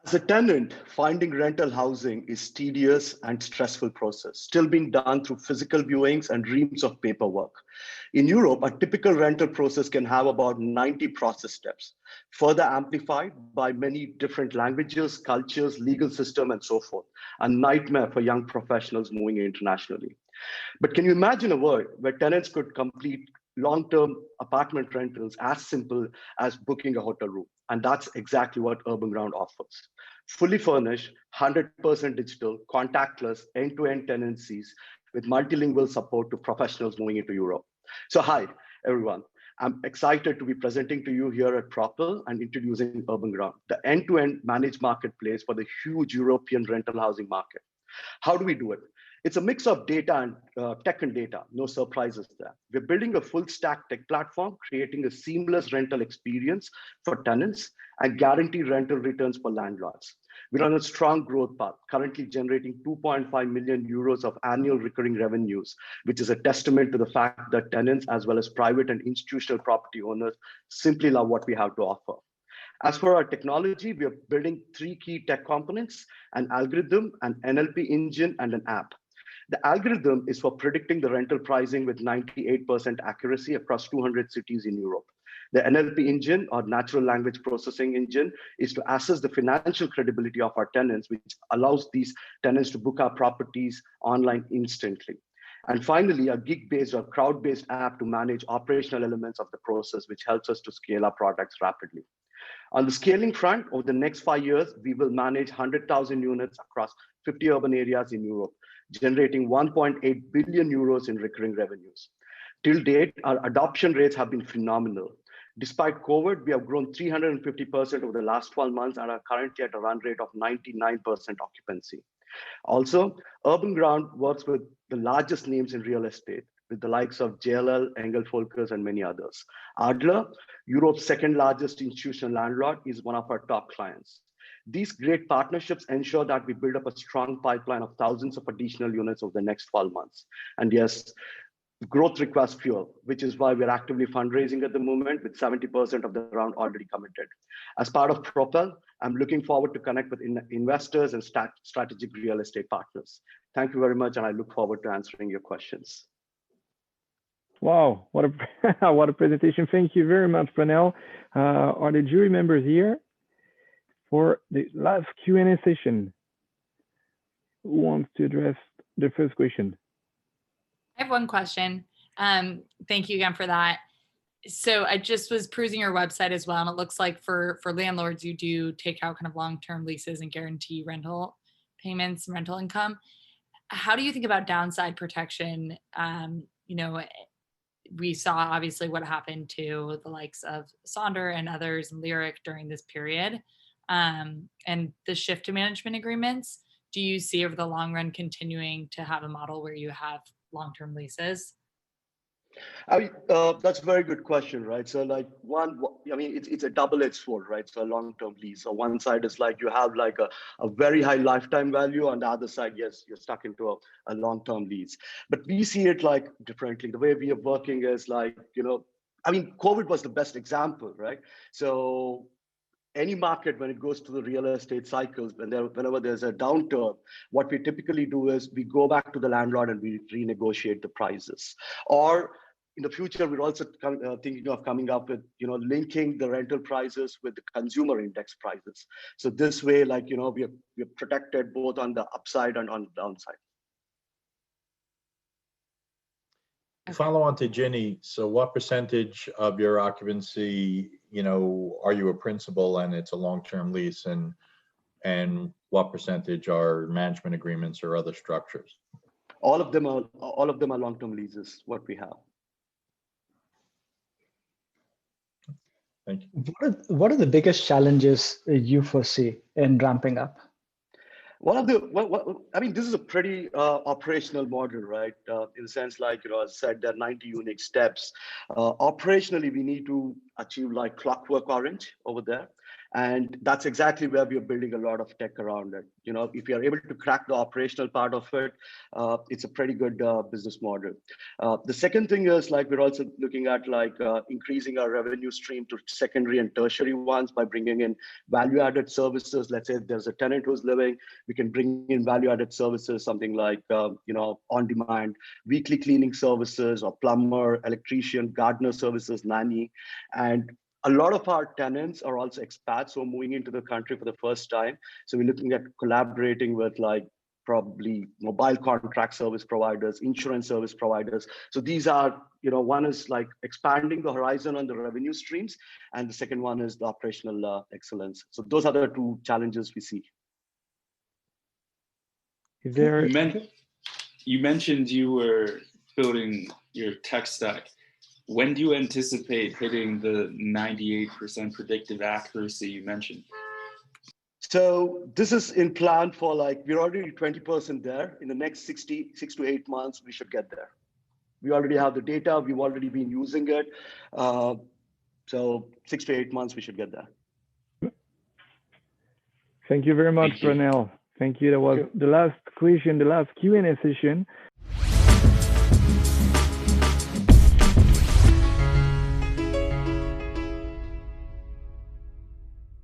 As a tenant, finding rental housing is tedious and stressful process, still being done through physical viewings and reams of paperwork. In Europe, a typical rental process can have about 90 process steps, further amplified by many different languages, cultures, legal system, and so forth. A nightmare for young professionals moving internationally. But can you imagine a world where tenants could complete long-term apartment rentals as simple as booking a hotel room? And that's exactly what Urban Ground offers. Fully furnished, 100% digital, contactless, end-to-end tenancies with multilingual support to professionals moving into Europe. So hi, everyone. I'm excited to be presenting to you here at Propel and introducing Urban Ground, the end-to-end managed marketplace for the huge European rental housing market. How do we do it? It's a mix of data and tech and data, no surprises there. We're building a full stack tech platform, creating a seamless rental experience for tenants and guaranteed rental returns for landlords. We're on a strong growth path, currently generating 2.5 million euros of annual recurring revenues, which is a testament to the fact that tenants as well as private and institutional property owners simply love what we have to offer. As for our technology, we are building three key tech components: an algorithm, an NLP engine, and an app. The algorithm is for predicting the rental pricing with 98% accuracy across 200 cities in Europe. The NLP engine, or natural language processing engine, is to assess the financial credibility of our tenants, which allows these tenants to book our properties online instantly. And finally, a gig-based or crowd-based app to manage operational elements of the process, which helps us to scale our products rapidly. On the scaling front, over the next 5 years, we will manage 100,000 units across 50 urban areas in Europe, generating 1.8 billion euros in recurring revenues. Till date, our adoption rates have been phenomenal. Despite COVID, we have grown 350% over the last 12 months and are currently at a run rate of 99% occupancy. Also, Urban Ground works with the largest names in real estate, with the likes of JLL, Engel Volkers, and many others. Adler, Europe's second largest institutional landlord, is one of our top clients. These great partnerships ensure that we build up a strong pipeline of thousands of additional units over the next 12 months. And yes, growth requires fuel, which is why we're actively fundraising at the moment with 70% of the round already committed. As part of Propel, I'm looking forward to connect with investors and strategic real estate partners. Thank you very much, and I look forward to answering your questions. Wow, what a what a presentation. Thank you very much, Pranel. Are the jury members here for the last Q&A session? Who wants to address the first question? I have one question. Thank you again for that. So I just was perusing your website as well, and it looks like for landlords, you do take out kind of long-term leases and guarantee rental payments and rental income. How do you think about downside protection? You know, we saw obviously what happened to the likes of Sonder and others and Lyric during this period. And the shift to management agreements, do you see over the long run continuing to have a model where you have long-term leases? I mean, that's a very good question, right? So like it's a double-edged sword, right? So a long-term lease. So one side is like you have like a very high lifetime value. On the other side, yes, you're stuck into a long-term lease. But we see it like differently. The way we are working is like, you know, I mean, COVID was the best example, right? So any market, when it goes to the real estate cycles, whenever there's a downturn, what we typically do is we go back to the landlord and we renegotiate the prices. Or in the future, we're also thinking of coming up with, you know, linking the rental prices with the consumer index prices. So this way, like, you know, we're protected both on the upside and on the downside. Follow on to Ginny. So what percentage of your occupancy, you know, are you a principal and it's a long-term lease, and what percentage are management agreements or other structures? All of them are long-term leases, what we have. Thank you. What are the biggest challenges you foresee in ramping up? I mean, this is a pretty operational model, right? In the sense, like, you know, as I said, there are 90 unique steps. Operationally, we need to achieve like clockwork orange over there. And that's exactly where we are building a lot of tech around it. You know, if you are able to crack the operational part of it, it's a pretty good business model. The second thing is like we're also looking at like increasing our revenue stream to secondary and tertiary ones by bringing in value-added services. Let's say there's a tenant who's living, we can bring in value-added services, something like you know, on-demand weekly cleaning services, or plumber, electrician, gardener services, nanny, and a lot of our tenants are also expats who are moving into the country for the first time. So we're looking at collaborating with like probably mobile contract service providers, insurance service providers. So these are, you know, one is like expanding the horizon on the revenue streams, and the second one is the operational excellence. So those are the two challenges we see. Is there? You mentioned you were building your tech stack. When do you anticipate hitting the 98% predictive accuracy you mentioned? So this is in plan for like, we're already 20% there. In the next 6 to 8 months, we should get there. We already have the data. We've already been using it. So 6 to 8 months, we should get there. Thank you very much, Pranel. Thank you. That was the last question, the last Q&A session.